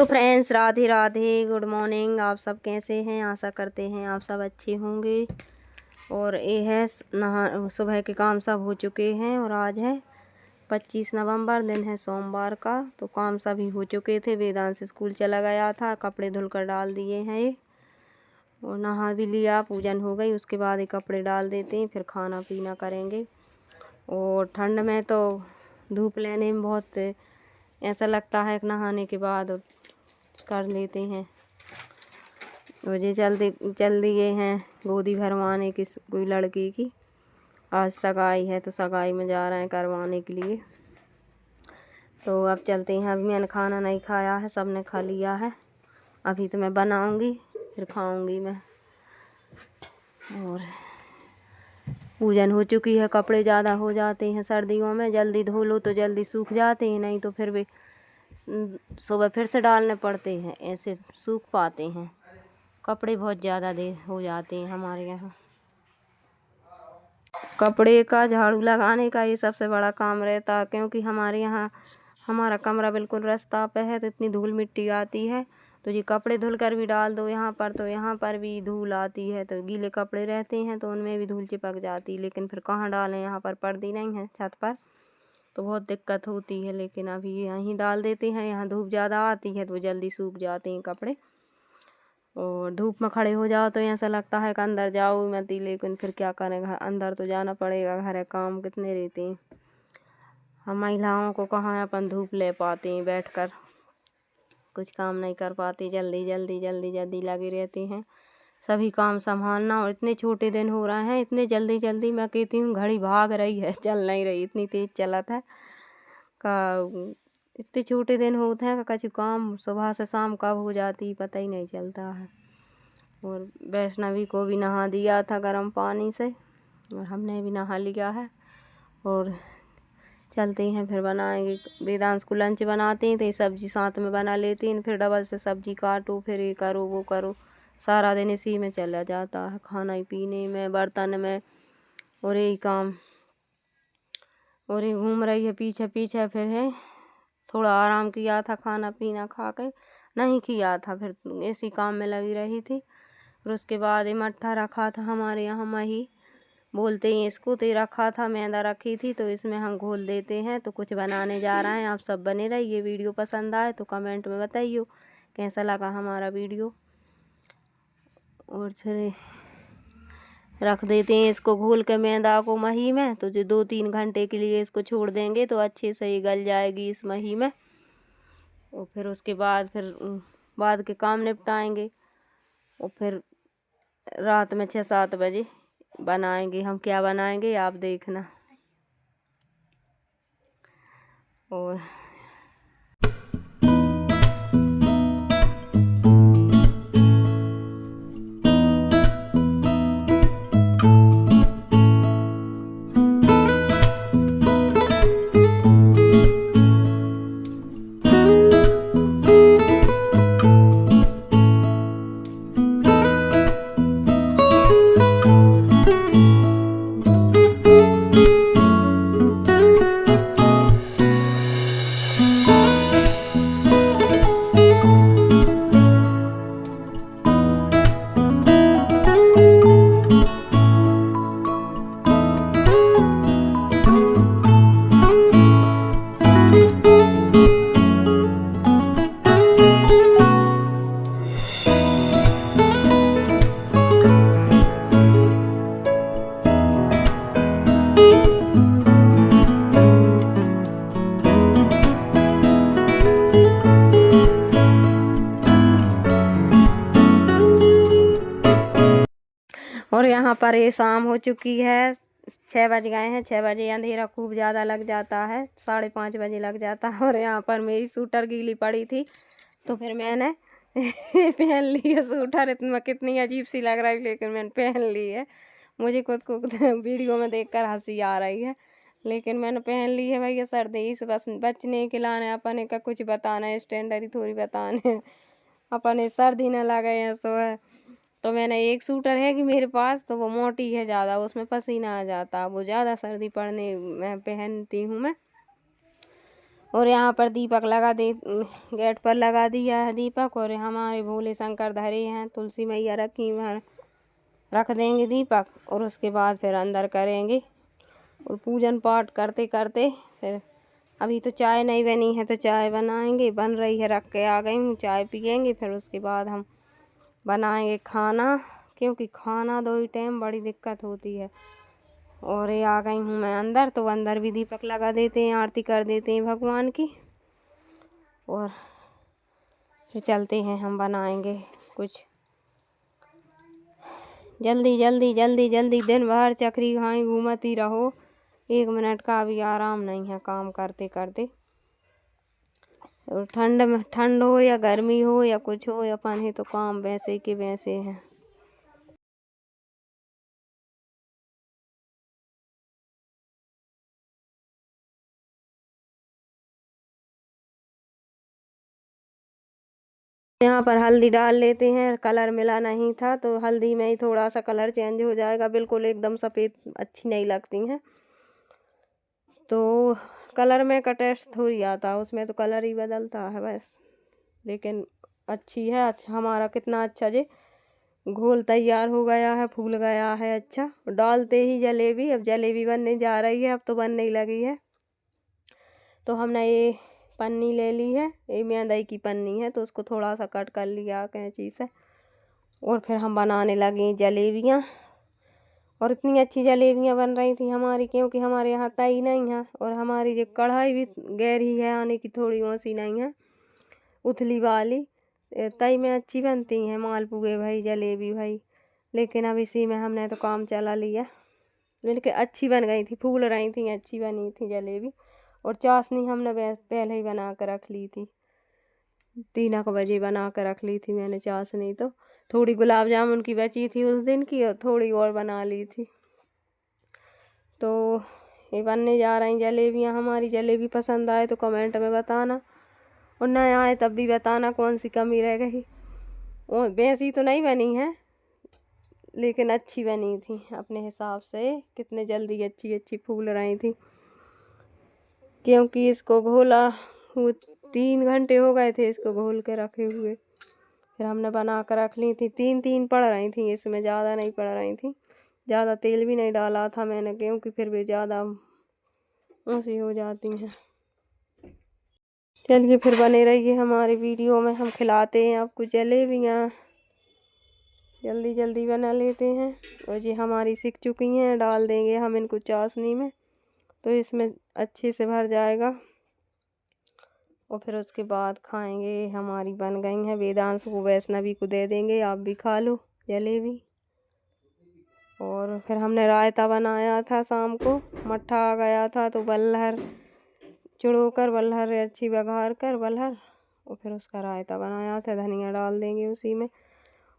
Hello friends, Radhe Radhe, good morning. आप सब कैसे हैं? आशा करते हैं आप सब अच्छे होंगे। और ये है नहा सुबह के काम सब हो चुके हैं और आज है 25 नवंबर, दिन है सोमवार का। तो काम सभी हो चुके थे। वेदांश स्कूल चला गया था, कपड़े धुलकर डाल दिए हैं ये, और नहा भी लिया, पूजन हो गई। उसके बाद ये कपड़े डाल देते हैं, फिर खाना पीना करेंगे। और ठंड में तो धूप लेने में बहुत ऐसा लगता है कि नहाने के बाद कर लेते हैं। मुझे चल दिए हैं गोदी भरवाने की कोई लड़की की। आज सगाई है तो सगाई में जा रहे हैं करवाने के लिए। तो अब चलते हैं। अभी मैंने खाना नहीं खाया है, सब ने खा लिया है। अभी तो मैं बनाऊंगी फिर खाऊंगी मैं। और पूजन हो चुकी है। कपड़े ज़्यादा हो जाते हैं सर्दियों में, जल्दी धो लो तो जल्दी सूख जाते हैं, नहीं तो फिर वे सुबह फिर से डालने पड़ते हैं, ऐसे सूख पाते हैं। कपड़े बहुत ज़्यादा देर हो जाते हैं हमारे यहाँ। कपड़े का झाड़ू लगाने का ये सबसे बड़ा काम रहता है, क्योंकि हमारे यहाँ हमारा कमरा बिल्कुल रास्ता पे है, तो इतनी धूल मिट्टी आती है। तो ये कपड़े धुल कर भी डाल दो यहाँ पर तो यहाँ पर भी धूल आती है। तो गीले कपड़े रहते हैं तो उनमें भी धूल चिपक जाती है, लेकिन फिर कहाँ डालें, यहाँ पर पर्दी नहीं है छत पर, तो बहुत दिक्कत होती है। लेकिन अभी यहीं डाल देते हैं, यहाँ धूप ज़्यादा आती है तो जल्दी सूख जाते हैं कपड़े। और धूप में खड़े हो जाओ तो ऐसा लगता है कि अंदर जाओ मत, लेकिन फिर क्या करें, घर अंदर तो जाना पड़ेगा, घर काम कितने रहते हैं। हम महिलाओं को कहाँ अपन धूप ले पाते हैं, बैठकर कुछ काम नहीं कर पाते। जल्दी लगे रहते हैं सभी काम संभालना। और इतने छोटे दिन हो रहे हैं, इतने जल्दी मैं कहती हूँ घड़ी भाग रही है, चल नहीं रही, इतनी तेज़ चलत है का। इतने छोटे दिन होते हैं का कछु काम सुबह से शाम कब हो जाती पता ही नहीं चलता है। और वैष्णवी को भी नहा दिया था गर्म पानी से, और हमने भी नहा लिया है। और चलते हैं फिर बनाएंगे। वेदांश को लंच बनाते हैं तो ये सब्जी साथ में बना लेते हैं, फिर डबल से सब्जी काटो, फिर ये करो वो करो, सारा दिन इसी में चला जाता है, खाना पीने में, बर्तन में, और यही काम। और ये घूम रही है पीछे पीछे। फिर है थोड़ा आराम किया था, खाना पीना खा के नहीं किया था, फिर इसी काम में लगी रही थी। फिर उसके बाद ये मट्ठा रखा था हमारे यहाँ, मही बोलते हैं इसको, तो रखा था, मैदा रखी थी, तो इसमें हम घोल देते हैं। तो कुछ बनाने जा रहे हैं। आप सब बने रहिए। वीडियो पसंद आए तो कमेंट में बताइए कैसा लगा हमारा वीडियो। और फिर रख देते हैं इसको घोल के मैदा को मही में। तो जो 2-3 घंटे के लिए इसको छोड़ देंगे तो अच्छे से ये गल जाएगी इस मही में। और फिर उसके बाद फिर बाद के काम निपटाएंगे। और फिर रात में 6-7 बजे बनाएंगे। हम क्या बनाएंगे आप देखना। और यहाँ पर ये शाम हो चुकी है, 6 बज गए हैं। 6 बजे अंधेरा खूब ज़्यादा लग जाता है, 5:30 बजे लग जाता है। और यहाँ पर मेरी सूटर गीली पड़ी थी तो फिर मैंने पहन ली है सूटर। इतना कितनी अजीब सी लग रही, लेकिन मैंने पहन ली है। मुझे खुद को वीडियो में देखकर हंसी आ रही है, लेकिन मैंने पहन ली है। भैया सर्दी से बस बचने के लाने अपने का कुछ बताना, स्टैंडर्ड थोड़ी बताने, अपने सर्दी न लगे हैं सो है। तो मैंने एक सूटर है कि मेरे पास, तो वो मोटी है ज़्यादा, उसमें पसीना आ जाता, वो ज़्यादा सर्दी पड़ने में पहनती हूँ मैं। और यहाँ पर दीपक लगा दे, गेट पर लगा दिया है दीपक। और हमारे भोले शंकर धरे हैं, तुलसी मैया रखी वहाँ रख देंगे दीपक। और उसके बाद फिर अंदर करेंगे और पूजन पाठ करते करते फिर अभी तो चाय नहीं बनी है तो चाय बनाएंगे, बन रही है, रख के आ गई हूँ, चाय पियेंगे। फिर उसके बाद हम बनाएंगे खाना, क्योंकि खाना दो ही टाइम बड़ी दिक्कत होती है। और ये आ गई हूँ मैं अंदर, तो अंदर भी दीपक लगा देते हैं, आरती कर देते हैं भगवान की। और फिर चलते हैं, हम बनाएंगे कुछ। जल्दी जल्दी जल्दी जल्दी दिन भर चक्री खाई घूमती रहो, 1 मिनट का भी आराम नहीं है काम करते करते। और ठंड हो या गर्मी हो या कुछ हो, अपन है तो काम वैसे के वैसे हैं। यहाँ पर हल्दी डाल लेते हैं, कलर मिला नहीं था तो हल्दी में ही थोड़ा सा कलर चेंज हो जाएगा, बिल्कुल एकदम सफ़ेद अच्छी नहीं लगती हैं। तो कलर में का टेस्ट थोड़ी आता, उसमें तो कलर ही बदलता है बस। लेकिन अच्छी है, अच्छा हमारा कितना अच्छा जे घोल तैयार हो गया है, फूल गया है अच्छा। डालते ही जलेबी, अब जलेबी बनने जा रही है, अब तो बनने लगी है। तो हमने ये पन्नी ले ली है, ये मैदे की पन्नी है, तो उसको थोड़ा सा कट कर लिया कैंची से। और फिर हम बनाने लगे जलेबियाँ। और इतनी अच्छी जलेबियाँ बन रही थी हमारी, क्योंकि हमारे यहाँ तई नहीं है और हमारी जो कढ़ाई भी गहरी है, आने की थोड़ी ओसी नहीं है, उथली वाली। तई में अच्छी बनती हैं मालपुए भाई, जलेबी भाई। लेकिन अब इसी में हमने तो काम चला लिया, लेकिन अच्छी बन गई थी, फूल रही थी, अच्छी बनी थी जलेबी। और चाशनी हमने पहले ही बना कर रख ली थी, 3 बजे बना कर रख ली थी मैंने चाशनी। तो थोड़ी गुलाब जामुन की बची थी उस दिन की, और थोड़ी और बना ली थी। तो ये बनने जा रही जलेबियाँ हमारी। जलेबी पसंद आए तो कमेंट में बताना, और न आए तब भी बताना कौन सी कमी रह गई। और वैसी तो नहीं बनी है, लेकिन अच्छी बनी थी अपने हिसाब से। कितने जल्दी अच्छी अच्छी फूल रही थी, क्योंकि इसको घोला 3 घंटे हो गए थे इसको घोल के रखे हुए। फिर हमने बना कर रख ली थी, 3 पड़ रही थी इसमें, ज़्यादा नहीं पड़ रही थी। ज़्यादा तेल भी नहीं डाला था मैंने, क्योंकि फिर भी ज़्यादा ऊँची हो जाती हैं। चलिए फिर बने रहिए हमारी वीडियो में, हम खिलाते हैं आपको जलेबियाँ। जल्दी जल्दी बना लेते हैं। और ये हमारी सिक चुकी हैं, डाल देंगे हम इनको चाशनी में, तो इसमें अच्छे से भर जाएगा। और फिर उसके बाद खाएंगे। हमारी बन गई हैं, वेदांश को वैष्णवी को दे देंगे, आप भी खा लो जलेबी। और फिर हमने रायता बनाया था शाम को, मट्ठा आ गया था तो बल्हर चुड़ोकर, बल्हर अच्छी बघार कर बल्हर, और फिर उसका रायता बनाया था। धनिया डाल देंगे उसी में,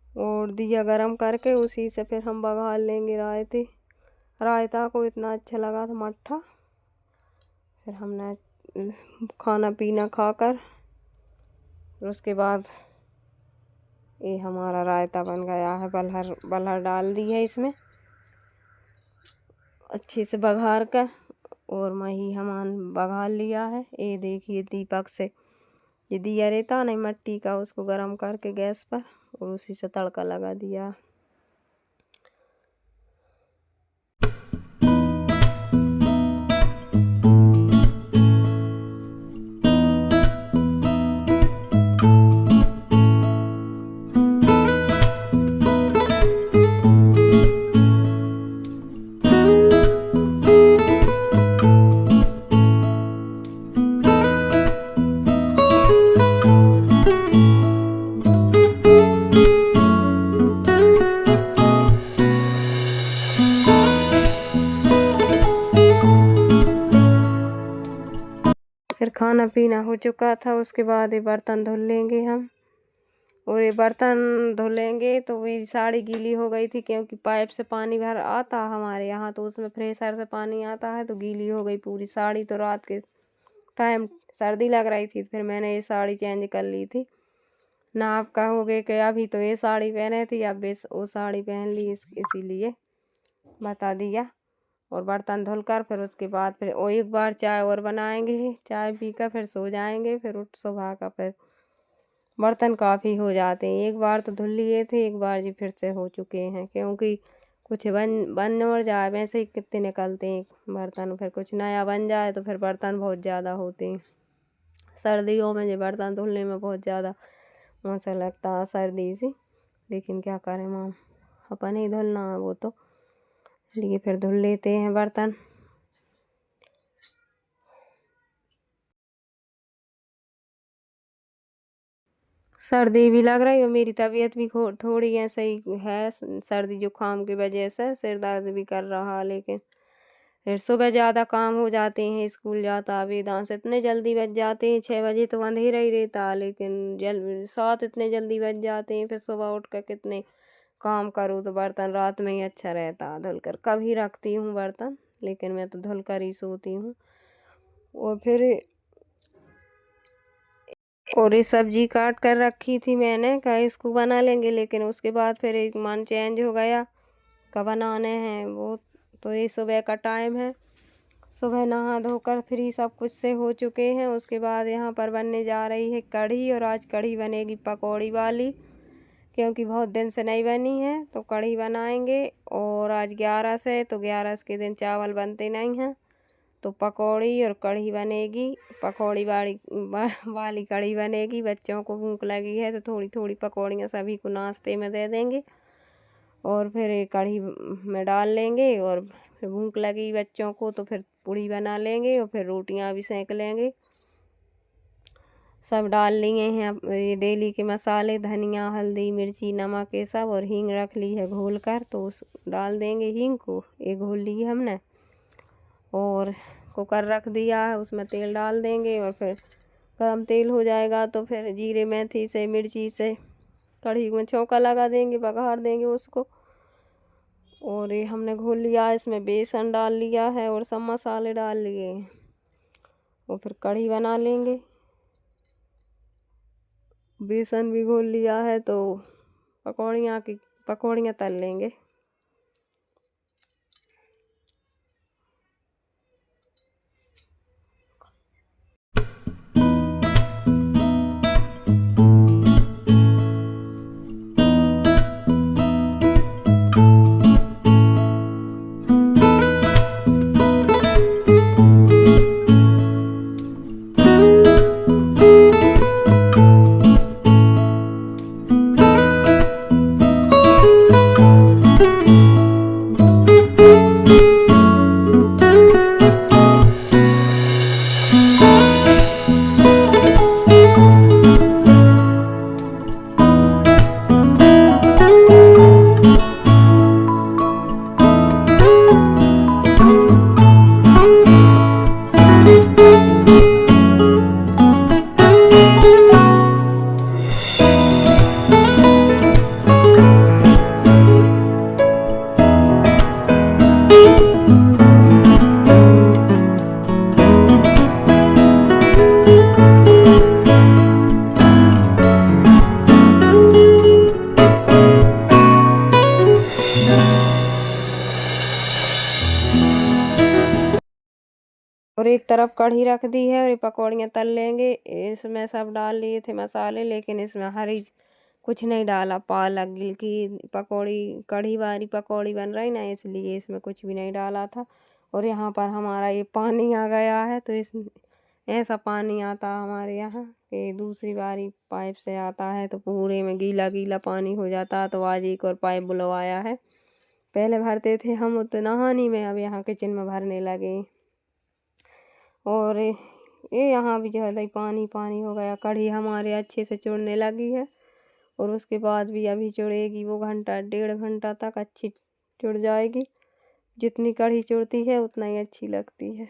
और दिया गरम करके उसी से फिर हम बघार लेंगे रायता को। इतना अच्छा लगा था मट्ठा। फिर हमने खाना पीना खाकर, फिर उसके बाद ये हमारा रायता बन गया है। बल्हर डाल दी है इसमें अच्छे से बघार कर, और मही हमान बघार लिया है। ये देखिए दीपक से ये दिया रहता नहीं मट्टी का, उसको गरम करके गैस पर, और उसी से तड़का लगा दिया। फिर खाना पीना हो चुका था, उसके बाद ये बर्तन धुल लेंगे हम। और ये बर्तन धुलेंगे तो मेरी साड़ी गीली हो गई थी, क्योंकि पाइप से पानी भर आता हमारे यहाँ, तो उसमें प्रेशर से पानी आता है, तो गीली हो गई पूरी साड़ी। तो रात के टाइम सर्दी लग रही थी, फिर मैंने ये साड़ी चेंज कर ली थी। ना आप कहोगे कि अभी तो ये साड़ी पहने थी, अब वो साड़ी पहन ली, इसीलिए बता दिया। और बर्तन धुलकर फिर उसके बाद फिर और एक बार चाय और बनाएंगे, चाय पीकर फिर सो जाएंगे। फिर उठ सुबह का फिर बर्तन काफ़ी हो जाते हैं। एक बार तो धुल लिए थे, एक बार जी फिर से हो चुके हैं, क्योंकि कुछ बन और जाए वैसे ही कितने निकलते हैं बर्तन। फिर कुछ नया बन जाए तो फिर बर्तन बहुत ज़्यादा होते हैं। सर्दियों में जो बर्तन धुलने में बहुत ज़्यादा मौसम लगता है सर्दी से, लेकिन क्या करें माम, अपन ही धुलना है वो तो, इसलिए फिर धुल लेते हैं बर्तन। सर्दी भी लग रही है, मेरी तबीयत भी थोड़ी ऐसे ही है, सर्दी जुकाम की वजह से सिर दर्द भी कर रहा। लेकिन फिर सुबह ज़्यादा काम हो जाते हैं, स्कूल जाता वेदांश इतने जल्दी बज जाते हैं, 6 बजे तो अंधेरा ही रहता, लेकिन 7 इतने जल्दी बज जाते हैं। फिर सुबह उठ कर कितने काम करूँ, तो बर्तन रात में ही अच्छा रहता धुल कर। कभी रखती हूँ बर्तन, लेकिन मैं तो धुल कर ही सोती हूँ। और ये सब्जी काट कर रखी थी मैंने, कहा इसको बना लेंगे, लेकिन उसके बाद फिर एक मन चेंज हो गया, कब बनाने हैं वो। तो ये सुबह का टाइम है, सुबह नहा धोकर फ्री सब कुछ से हो चुके हैं। उसके बाद यहाँ पर बनने जा रही है कढ़ी, और आज कढ़ी बनेगी पकौड़ी वाली, क्योंकि बहुत दिन से नहीं बनी है तो कढ़ी बनाएंगे। और आज 11 है, तो 11 के दिन चावल बनते नहीं हैं, तो पकौड़ी और कढ़ी बनेगी। पकौड़ी वाली कढ़ी बनेगी। बच्चों को भूख लगी है तो थोड़ी थोड़ी पकौड़ियाँ सभी को नाश्ते में दे देंगे, और फिर कढ़ी में डाल लेंगे। और फिर भूख लगी बच्चों को तो फिर पूड़ी बना लेंगे, और फिर रोटियां भी सेक लेंगे। सब डाल लिए हैं ये डेली के मसाले, धनिया, हल्दी, मिर्ची, नमक, ये सब, और हींग रख ली है घोल कर, तो उस डाल देंगे हींग को। ये घोल ली हमने, और कुकर रख दिया है, उसमें तेल डाल देंगे। और फिर गरम तेल हो जाएगा तो फिर जीरे मेथी से, मिर्ची से कढ़ी में छौंका लगा देंगे, बघार देंगे उसको। और ये हमने घोल लिया है, इसमें बेसन डाल लिया है और सब मसाले डाल लिए हैं, और फिर कढ़ी बना लेंगे। बेसन भी घोल लिया है तो पकौड़ियाँ तल लेंगे। और एक तरफ कढ़ी रख दी है, और ये पकौड़ियाँ तल लेंगे। इसमें सब डाल लिए थे मसाले, लेकिन इसमें हरी कुछ नहीं डाला। पालक गिल की पकौड़ी, कढ़ी वाली पकौड़ी बन रही ना, इसलिए इसमें कुछ भी नहीं डाला था। और यहाँ पर हमारा ये पानी आ गया है, तो इस ऐसा पानी आता हमारे यहाँ कि दूसरी बारी पाइप से आता है तो पूरे में गीला गीला पानी हो जाता है। तो आज एक और पाइप बुलवाया है, पहले भरते थे हम उतना नहानी में, अब यहाँ किचन में भरने लगे। और ये यहाँ भी ज़्यादा ही पानी पानी हो गया। कढ़ी हमारे अच्छे से चुड़ने लगी है, और उसके बाद भी अभी चुड़ेगी वो, घंटा 1.5 घंटा तक अच्छी चुड़ जाएगी। जितनी कढ़ी चुड़ती है उतना ही अच्छी लगती है।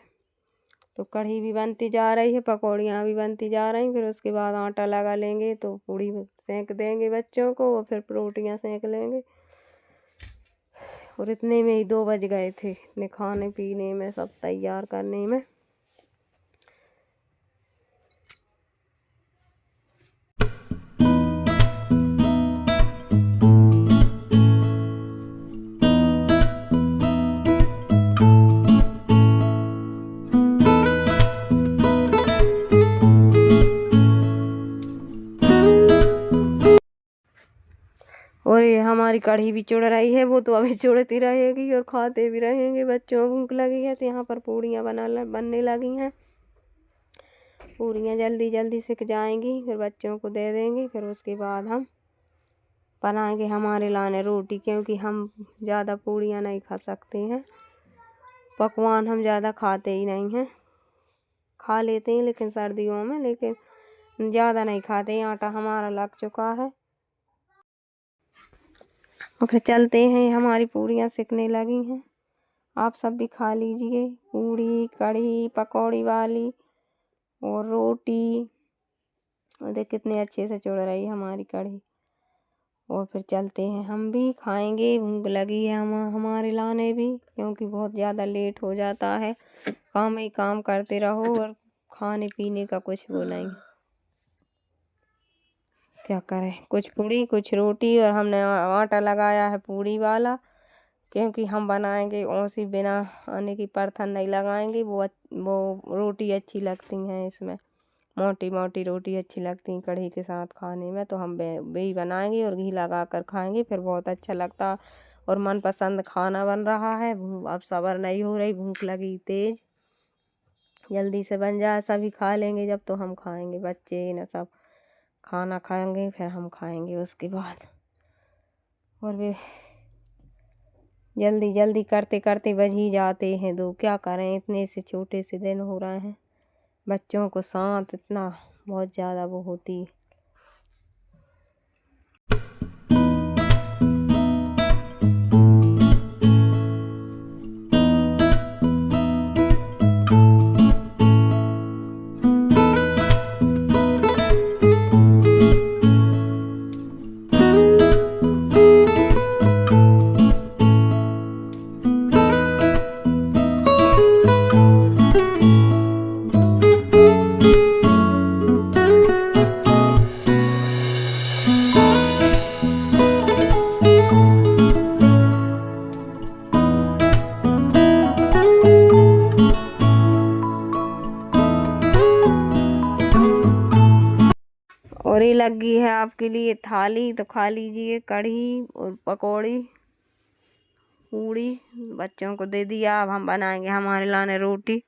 तो कढ़ी भी बनती जा रही है, पकौड़ियाँ भी बनती जा रही। फिर उसके बाद आटा लगा लेंगे तो पूड़ी सेंक देंगे बच्चों को, और फिर रोटियाँ सेंक लेंगे। और इतने में ही 2 बज गए थे, इतने खाने पीने में, सब तैयार करने में। कढ़ी भी चुड़ रही है, वो तो अभी चुड़ती रहेगी और खाते भी रहेंगे। बच्चों को भूख लगी है तो यहाँ पर पूड़ियाँ बनने लगी हैं। पूड़ियाँ जल्दी जल्दी सिक जाएंगी, फिर बच्चों को दे देंगे। फिर उसके बाद हम बनाएंगे हमारे लाने रोटी, क्योंकि हम ज़्यादा पूड़ियाँ नहीं खा सकते हैं। पकवान हम ज़्यादा खाते ही नहीं हैं, खा लेते हैं लेकिन सर्दियों में, लेकिन ज़्यादा नहीं खाते। आटा हमारा लग चुका है और फिर चलते हैं। हमारी पूड़ियाँ सिकने लगी हैं, आप सब भी खा लीजिए। पूड़ी, कढ़ी, पकौड़ी वाली और रोटी। और देख कितने अच्छे से चुड़ रही है हमारी कढ़ी। और फिर चलते हैं, हम भी खाएंगे। भूख लगी है हमारे लाने भी, क्योंकि बहुत ज़्यादा लेट हो जाता है। काम ही काम करते रहो और खाने पीने का कुछ वो नहीं, क्या करें। कुछ पूड़ी कुछ रोटी, और हमने आटा लगाया है पूड़ी वाला, क्योंकि हम बनाएंगे औसी बिना आने की परथन नहीं लगाएंगे। वो रोटी अच्छी लगती हैं इसमें, मोटी मोटी रोटी अच्छी लगती हैं कढ़ी के साथ खाने में। तो हम वही बनाएंगे और घी लगा कर खाएंगे, फिर बहुत अच्छा लगता। और मनपसंद खाना बन रहा है। अब सब्र नहीं हो रही, भूख लगी तेज, जल्दी से बन जाए, सभी खा लेंगे जब तो हम खाएंगे। बच्चे न सब खाना खाएंगे, फिर हम खाएंगे उसके बाद। और वे जल्दी जल्दी करते करते बज ही जाते हैं 2। क्या करें, इतने से छोटे से दिन हो रहे हैं। बच्चों को साथ इतना बहुत ज़्यादा वो होती है। और ये लगी है आपके लिए थाली, तो खा लीजिए। कढ़ी और पकौड़ी, पूड़ी बच्चों को दे दिया। अब हम बनाएंगे हमारे लाने रोटी,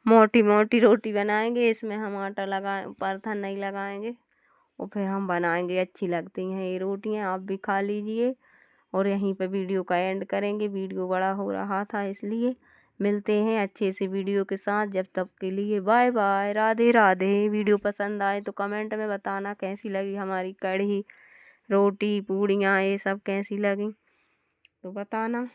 मोटी मोटी रोटी बनाएंगे। इसमें हम आटा परथन नहीं लगाएंगे, और फिर हम बनाएंगे। अच्छी लगती हैं ये रोटियां, आप भी खा लीजिए। और यहीं पे वीडियो का एंड करेंगे, वीडियो बड़ा हो रहा था इसलिए। मिलते हैं अच्छे से वीडियो के साथ, जब तक के लिए bye bye, Radhe Radhe. Video पसंद आए तो कमेंट में बताना कैसी लगी हमारी कढ़ी, रोटी, पूड़ियाँ, ये सब कैसी लगी तो बताना।